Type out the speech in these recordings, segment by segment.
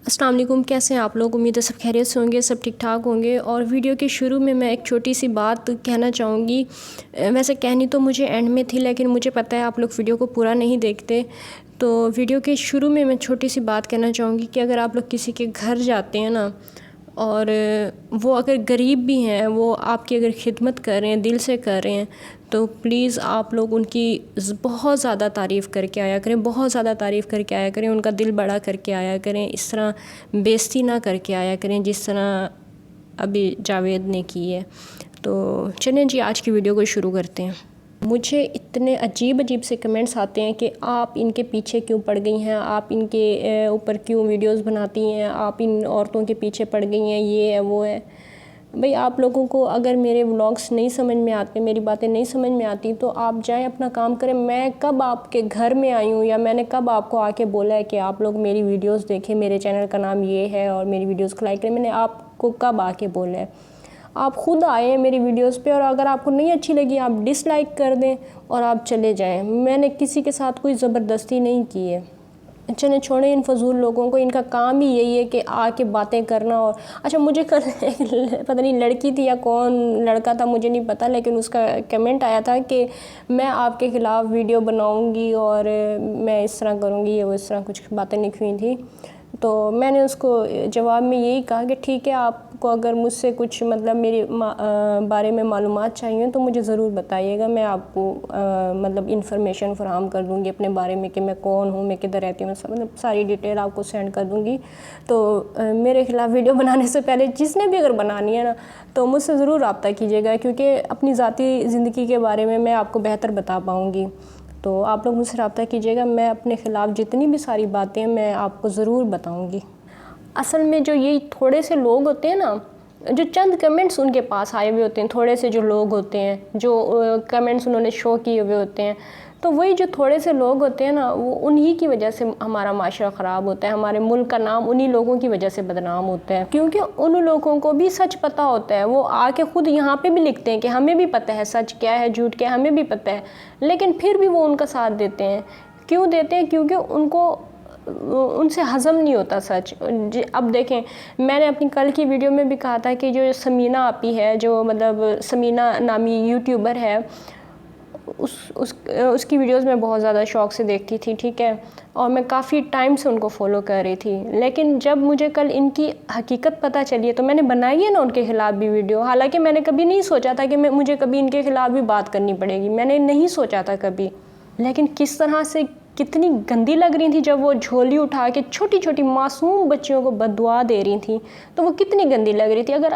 السلام علیکم، کیسے ہیں آپ لوگ؟ امید ہے سب خیریت سے ہوں گے، سب ٹھیک ٹھاک ہوں گے۔ اور ویڈیو کے شروع میں ایک چھوٹی سی بات کہنا چاہوں گی۔ ویسے کہنی تو مجھے اینڈ میں تھی، لیکن مجھے پتہ ہے آپ لوگ ویڈیو کو پورا نہیں دیکھتے، تو ویڈیو کے شروع میں چھوٹی سی بات کہنا چاہوں گی کہ اگر آپ لوگ کسی کے گھر جاتے ہیں نا، اور وہ اگر غریب بھی ہیں، وہ آپ کی اگر خدمت کر رہے ہیں، دل سے کر رہے ہیں، تو پلیز آپ لوگ ان کی بہت زیادہ تعریف کر کے آیا کریں، بہت زیادہ تعریف کر کے آیا کریں، ان کا دل بڑا کر کے آیا کریں، اس طرح بےزتی نہ کر کے آیا کریں جس طرح ابھی جاوید نے کی ہے۔ تو چلیں جی، آج کی ویڈیو کو شروع کرتے ہیں۔ مجھے اتنے عجیب سے کمنٹس آتے ہیں کہ آپ ان کے پیچھے کیوں پڑ گئی ہیں، آپ ان کے اوپر کیوں ویڈیوز بناتی ہیں، آپ ان عورتوں کے پیچھے پڑ گئی ہیں، یہ ہے وہ ہے۔ بھئی آپ لوگوں کو اگر میرے ولاگس نہیں سمجھ میں آتے، میری باتیں نہیں سمجھ میں آتی، تو آپ جائیں اپنا کام کریں۔ میں کب آپ کے گھر میں آئی ہوں یا میں نے کب آپ کو آ کے بولا ہے کہ آپ لوگ میری ویڈیوز دیکھیں، میرے چینل کا نام یہ ہے اور میری ویڈیوز کو لائک کریں؟ میں نے آپ کو کب آ کے بولا ہے؟ آپ خود آئے ہیں میری ویڈیوز پہ، اور اگر آپ کو نہیں اچھی لگی آپ ڈس لائک کر دیں اور آپ چلے جائیں۔ میں نے کسی کے ساتھ کوئی زبردستی نہیں کی ہے۔ چلیں چھوڑیں ان فضول لوگوں کو، ان کا کام ہی یہی ہے کہ آ کے باتیں کرنا۔ اور اچھا، مجھے پتہ نہیں لڑکی تھی یا کون لڑکا تھا، مجھے نہیں پتہ، لیکن اس کا کمنٹ آیا تھا کہ میں آپ کے خلاف ویڈیو بناؤں گی اور میں اس طرح کروں گی، وہ اس طرح کچھ باتیں لکھی ہوئی تھیں۔ تو میں نے اس کو جواب میں یہی کہا کہ ٹھیک ہے، آپ کو اگر مجھ سے کچھ مطلب میرے بارے میں معلومات چاہیے تو مجھے ضرور بتائیے گا، میں آپ کو مطلب انفارمیشن فراہم کر دوں گی اپنے بارے میں کہ میں کون ہوں، میں کدھر رہتی ہوں، مطلب ساری ڈیٹیل آپ کو سینڈ کر دوں گی۔ تو میرے خلاف ویڈیو بنانے سے پہلے جس نے بھی اگر بنانی ہے نا، تو مجھ سے ضرور رابطہ کیجیے گا، کیونکہ اپنی ذاتی زندگی کے بارے میں آپ کو بہتر بتا پاؤں گی۔ تو آپ لوگ مجھ سے رابطہ کیجیے گا، میں اپنے خلاف جتنی بھی ساری باتیں میں آپ کو ضرور بتاؤں گی۔ اصل میں جو یہ تھوڑے سے لوگ ہوتے ہیں نا، جو چند کمنٹس ان کے پاس آئے ہوئے ہوتے ہیں، تھوڑے سے جو لوگ ہوتے ہیں، جو کمنٹس انہوں نے شو کیے ہوئے ہوتے ہیں، تو وہی جو تھوڑے سے لوگ ہوتے ہیں نا، وہ انہی کی وجہ سے ہمارا معاشرہ خراب ہوتا ہے، ہمارے ملک کا نام انہی لوگوں کی وجہ سے بدنام ہوتا ہے، کیونکہ ان لوگوں کو بھی سچ پتہ ہوتا ہے۔ وہ آ کے خود یہاں پہ بھی لکھتے ہیں کہ ہمیں بھی پتہ ہے سچ کیا ہے، جھوٹ کیا ہے، ہمیں بھی پتہ ہے، لیکن پھر بھی وہ ان کا ساتھ دیتے ہیں۔ کیوں دیتے ہیں؟ کیونکہ ان سے ہضم نہیں ہوتا سچ۔ اب دیکھیں، میں نے اپنی کل کی ویڈیو میں بھی کہا تھا کہ جو سمینہ آپی ہے، جو مطلب سمینہ نامی یوٹیوبر ہے، اس کی ویڈیوز میں بہت زیادہ شوق سے دیکھتی تھی، ٹھیک ہے، اور میں کافی ٹائم سے ان کو فالو کر رہی تھی، لیکن جب مجھے کل ان کی حقیقت پتہ چلی ہے تو میں نے بنائی ہے نا ان کے خلاف بھی ویڈیو۔ حالانکہ میں نے کبھی نہیں سوچا تھا کہ مجھے کبھی ان کے خلاف بھی بات کرنی پڑے گی، میں نے نہیں سوچا تھا کبھی، لیکن کس طرح سے کتنی گندی لگ رہی تھی جب وہ جھولی اٹھا کے چھوٹی چھوٹی معصوم بچیوں کو بددعا دے رہی تھیں، تو وہ کتنی گندی لگ رہی تھی۔ اگر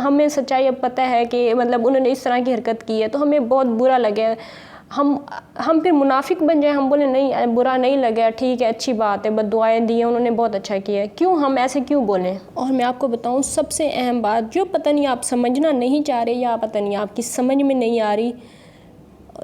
ہمیں سچائی اب پتہ ہے کہ مطلب انہوں نے اس طرح کی حرکت کی ہے تو ہمیں بہت برا لگے، ہم پھر منافق بن جائیں، ہم بولیں نہیں برا نہیں لگا، ٹھیک ہے، اچھی بات ہے، بددعائیں دی ہیں انہوں نے، بہت اچھا کیا ہے، کیوں ہم ایسے کیوں بولیں؟ اور میں آپ کو بتاؤں سب سے اہم بات جو پتہ نہیں آپ سمجھنا نہیں چاہ رہے یا پتہ نہیں آپ کی سمجھ میں نہیں آ رہی،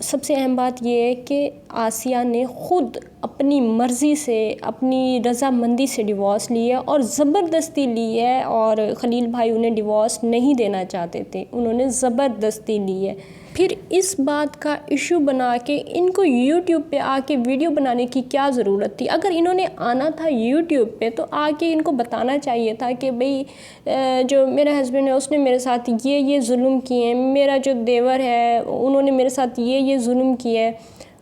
سب سے اہم بات یہ ہے کہ آسیہ نے خود اپنی مرضی سے، اپنی رضامندی سے ڈیورس لی ہے اور زبردستی لی ہے، اور خلیل بھائی انہیں ڈیورس نہیں دینا چاہتے تھے، انہوں نے زبردستی لی ہے۔ پھر اس بات کا ایشو بنا کے ان کو یوٹیوب پہ آ کے ویڈیو بنانے کی کیا ضرورت تھی؟ اگر انہوں نے آنا تھا یوٹیوب پہ تو آ کے ان کو بتانا چاہیے تھا کہ بھئی جو میرا ہسبینڈ ہے اس نے میرے ساتھ یہ ظلم کیے ہیں، میرا جو دیور ہے انہوں نے میرے ساتھ یہ ظلم کیا ہے،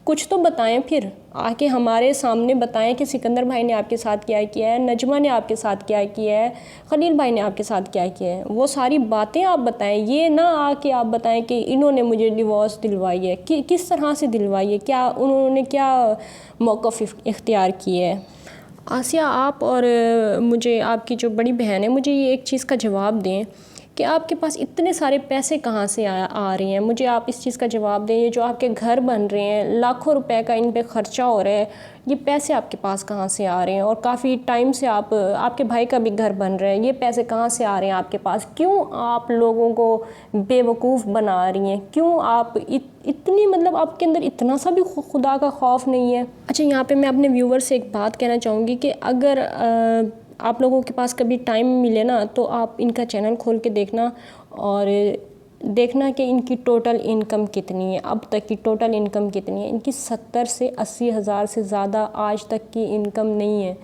کچھ تو بتائیں، پھر آ کے ہمارے سامنے بتائیں کہ سکندر بھائی نے آپ کے ساتھ کیا کیا ہے، نجمہ نے آپ کے ساتھ کیا کیا ہے، خلیل بھائی نے آپ کے ساتھ کیا کیا ہے، وہ ساری باتیں آپ بتائیں، یہ نہ آ کے آپ بتائیں کہ انہوں نے مجھے ڈیورس دلوائی ہے، کس طرح سے دلوائی ہے، کیا انہوں نے کیا موقف اختیار کیے ہے۔ آسیہ، آپ اور مجھے آپ کی جو بڑی بہن ہے، مجھے یہ ایک چیز کا جواب دیں کہ آپ کے پاس اتنے سارے پیسے کہاں سے آ رہے ہیں، مجھے آپ اس چیز کا جواب دیں۔ یہ جو آپ کے گھر بن رہے ہیں، لاکھوں روپے کا ان پہ خرچہ ہو رہا ہے، یہ پیسے آپ کے پاس کہاں سے آ رہے ہیں؟ اور کافی ٹائم سے آپ کے بھائی کا بھی گھر بن رہا ہے، یہ پیسے کہاں سے آ رہے ہیں آپ کے پاس؟ کیوں آپ لوگوں کو بے وقوف بنا رہی ہیں؟ کیوں آپ اتنی مطلب آپ کے اندر اتنا سا بھی خدا کا خوف نہیں ہے؟ اچھا، یہاں پہ میں اپنے ویور سے ایک بات کہنا چاہوں گی کہ اگر آپ لوگوں کے پاس کبھی ٹائم ملے نا تو آپ ان کا چینل کھول کے دیکھنا اور دیکھنا کہ ان کی ٹوٹل انکم کتنی ہے، اب تک کی ٹوٹل انکم کتنی ہے۔ ان کی 70 سے 80 ہزار سے زیادہ آج تک کی انکم نہیں ہے۔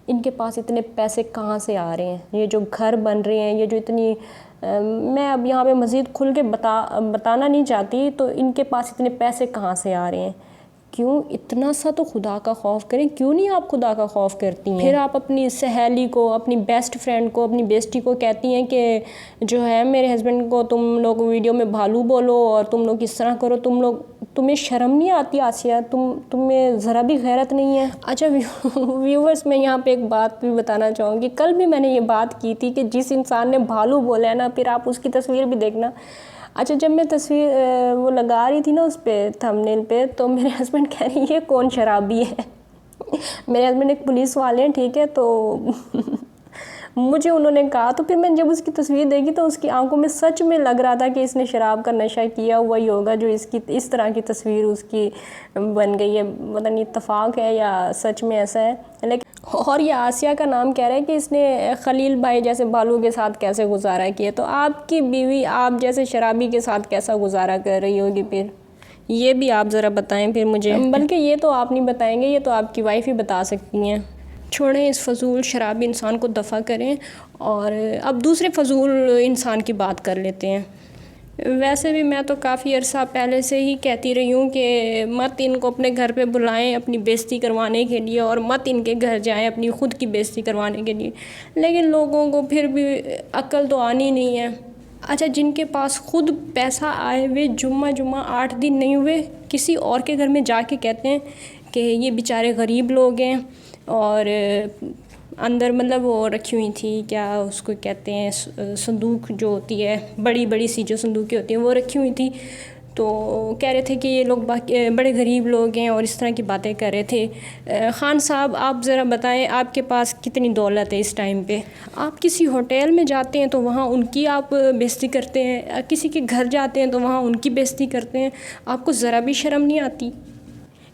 ان کے پاس اتنے پیسے کہاں سے آ رہے ہیں؟ یہ جو گھر بن رہے ہیں، یہ جو اتنی میں اب یہاں پہ مزید کھل کے بتانا نہیں چاہتی، تو ان کے پاس اتنے پیسے کہاں سے آ رہے ہیں؟ کیوں اتنا سا تو خدا کا خوف کریں؟ کیوں نہیں آپ خدا کا خوف کرتی ہیں؟ پھر آپ اپنی سہیلی کو، اپنی بیسٹ فرینڈ کو، اپنی بیسٹی کو کہتی ہیں کہ جو ہے میرے ہسبینڈ کو تم لوگ ویڈیو میں بھالو بولو اور تم لوگ اس طرح کرو، تمہیں شرم نہیں آتی آسیہ؟ تمہیں ذرا بھی غیرت نہیں ہے؟ اچھا ویورز، میں یہاں پہ ایک بات بھی بتانا چاہوں گی، کل بھی میں نے یہ بات کی تھی کہ جس انسان نے بھالو بولا ہے نا، پھر آپ اس کی تصویر بھی دیکھنا۔ اچھا جب میں تصویر وہ لگا رہی تھی نا اس پہ تھمبنیل پہ، تو میرے ہسبینڈ کہہ رہی ہے کون شرابی ہے؟ میرے ہسبینڈ ایک پولیس والے ہیں، ٹھیک ہے، تو مجھے انہوں نے کہا، تو پھر میں جب اس کی تصویر دیکھی تو اس کی آنکھوں میں سچ میں لگ رہا تھا کہ اس نے شراب کا نشہ کیا ہوا ہی ہوگا، جو اس طرح کی تصویر اس کی بن گئی ہے۔ پتہ نہیں اتفاق ہے یا سچ میں ایسا ہے، لیکن اور یہ آسیہ کا نام کہہ رہا ہے کہ اس نے خلیل بھائی جیسے بالو کے ساتھ کیسے گزارا کیا، تو آپ کی بیوی آپ جیسے شرابی کے ساتھ کیسا گزارا کر رہی ہوگی؟ پھر یہ بھی آپ ذرا بتائیں پھر مجھے، بلکہ یہ تو آپ نہیں بتائیں گے، یہ تو آپ کی وائف ہی بتا سکتی ہیں۔ چھوڑیں اس فضول شرابی انسان کو دفع کریں، اور اب دوسرے فضول انسان کی بات کر لیتے ہیں۔ ویسے بھی میں تو کافی عرصہ پہلے سے ہی کہتی رہی ہوں کہ مت ان کو اپنے گھر پہ بلائیں اپنی بےزتی کروانے کے لیے، اور مت ان کے گھر جائیں اپنی خود کی بےزتی کروانے کے لیے، لیکن لوگوں کو پھر بھی عقل تو آنی نہیں ہے۔ اچھا جن کے پاس خود پیسہ آئے ہوئے جمعہ 8 دن نہیں ہوئے کسی اور کے گھر میں جا کے کہتے ہیں کہ یہ بیچارے غریب لوگ ہیں، اور اندر مطلب وہ رکھی ہوئی تھی، کیا اس کو کہتے ہیں، صندوق جو ہوتی ہے، بڑی سی جو صندوقیں ہوتی ہیں وہ رکھی ہوئی تھی، تو کہہ رہے تھے کہ یہ لوگ بڑے غریب لوگ ہیں، اور اس طرح کی باتیں کر رہے تھے۔ خان صاحب آپ ذرا بتائیں آپ کے پاس کتنی دولت ہے اس ٹائم پہ؟ آپ کسی ہوٹل میں جاتے ہیں تو وہاں ان کی آپ بےزتی کرتے ہیں، کسی کے گھر جاتے ہیں تو وہاں ان کی بےزتی کرتے ہیں، آپ کو ذرا بھی شرم نہیں آتی؟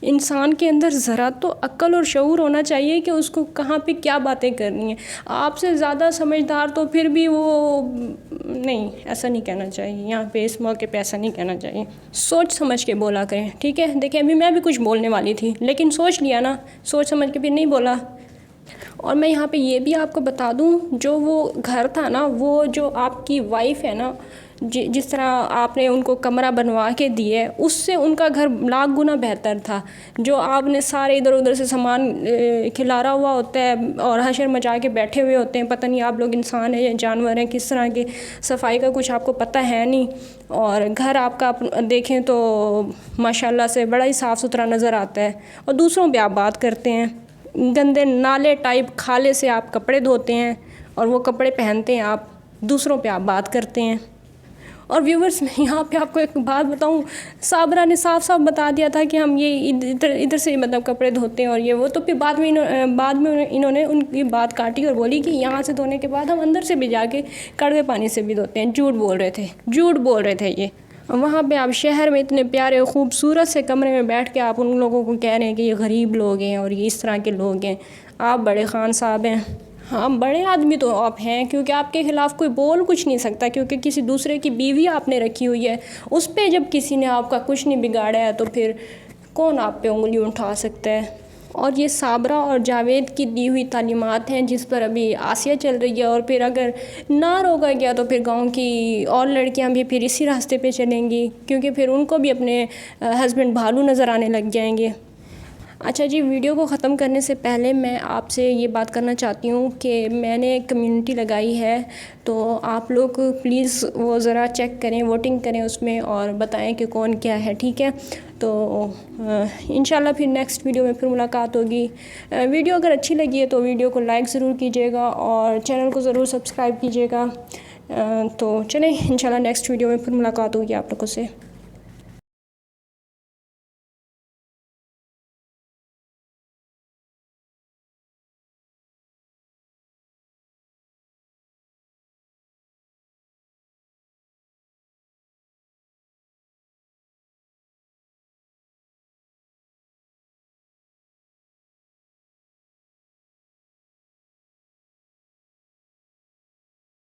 انسان کے اندر ذرا تو عقل اور شعور ہونا چاہیے کہ اس کو کہاں پہ کیا باتیں کرنی ہیں۔ آپ سے زیادہ سمجھدار تو پھر بھی وہ نہیں، ایسا نہیں کہنا چاہیے، یہاں پہ اس موقع پہ ایسا نہیں کہنا چاہیے، سوچ سمجھ کے بولا کریں، ٹھیک ہے؟ دیکھیں ابھی میں بھی کچھ بولنے والی تھی لیکن سوچ لیا نا، سوچ سمجھ کے پھر نہیں بولا۔ اور میں یہاں پہ یہ بھی آپ کو بتا دوں، جو وہ گھر تھا نا، وہ جو آپ کی وائف ہے نا، جس طرح آپ نے ان کو کمرہ بنوا کے دیے، اس سے ان کا گھر لاکھ گنا بہتر تھا۔ جو آپ نے سارے ادھر ادھر سے سامان کھلارا ہوا ہوتا ہے اور حشر مچا کے بیٹھے ہوئے ہوتے ہیں، پتہ نہیں آپ لوگ انسان ہیں یا جانور ہیں، کس طرح کی صفائی کا کچھ آپ کو پتہ ہے نہیں، اور گھر آپ کا دیکھیں تو ماشاءاللہ سے بڑا ہی صاف ستھرا نظر آتا ہے، اور دوسروں پہ آپ بات کرتے ہیں، گندے نالے ٹائپ کھالے سے آپ کپڑے دھوتے ہیں اور وہ کپڑے پہنتے ہیں، آپ دوسروں پہ آپ بات کرتے ہیں۔ اور ویورز میں یہاں پہ آپ کو ایک بات بتاؤں، صابرہ نے صاف صاف بتا دیا تھا کہ ہم یہ ادھر سے مطلب کپڑے دھوتے ہیں اور یہ وہ، تو پھر بعد میں انہوں نے ان کی بات کاٹی اور بولی کہ یہاں سے دھونے کے بعد ہم اندر سے بھی جا کے کڑوے پانی سے بھی دھوتے ہیں۔ جھوٹ بول رہے تھے یہ۔ وہاں پہ آپ شہر میں اتنے پیارے خوبصورت سے کمرے میں بیٹھ کے آپ ان لوگوں کو کہہ رہے ہیں کہ یہ غریب لوگ ہیں اور یہ اس طرح کے لوگ ہیں۔ آپ بڑے خان صاحب ہیں، ہاں بڑے آدمی تو آپ ہیں، کیونکہ آپ کے خلاف کوئی بول کچھ نہیں سکتا، کیونکہ کسی دوسرے کی بیوی آپ نے رکھی ہوئی ہے، اس پہ جب کسی نے آپ کا کچھ نہیں بگاڑا ہے تو پھر کون آپ پہ انگلی اٹھا سکتا ہے؟ اور یہ صابرہ اور جاوید کی دی ہوئی تعلیمات ہیں جس پر ابھی آسیہ چل رہی ہے، اور پھر اگر نہ روکا گیا تو پھر گاؤں کی اور لڑکیاں بھی پھر اسی راستے پہ چلیں گی، کیونکہ پھر ان کو بھی اپنے ہسبینڈ بھالو نظر آنے لگ جائیں گے۔ اچھا جی، ویڈیو کو ختم کرنے سے پہلے میں آپ سے یہ بات کرنا چاہتی ہوں کہ میں نے ایک کمیونٹی لگائی ہے، تو آپ لوگ پلیز وہ ذرا چیک کریں، ووٹنگ کریں اس میں، اور بتائیں کہ کون کیا ہے، ٹھیک ہے؟ تو انشاءاللہ پھر نیکسٹ ویڈیو میں پھر ملاقات ہوگی۔ ویڈیو اگر اچھی لگی ہے تو ویڈیو کو لائک ضرور کیجیے گا اور چینل کو ضرور سبسکرائب کیجیے گا۔ تو چلیں انشاءاللہ نیکسٹ ویڈیو میں پھر ملاقات ہوگی آپ لوگوں سے۔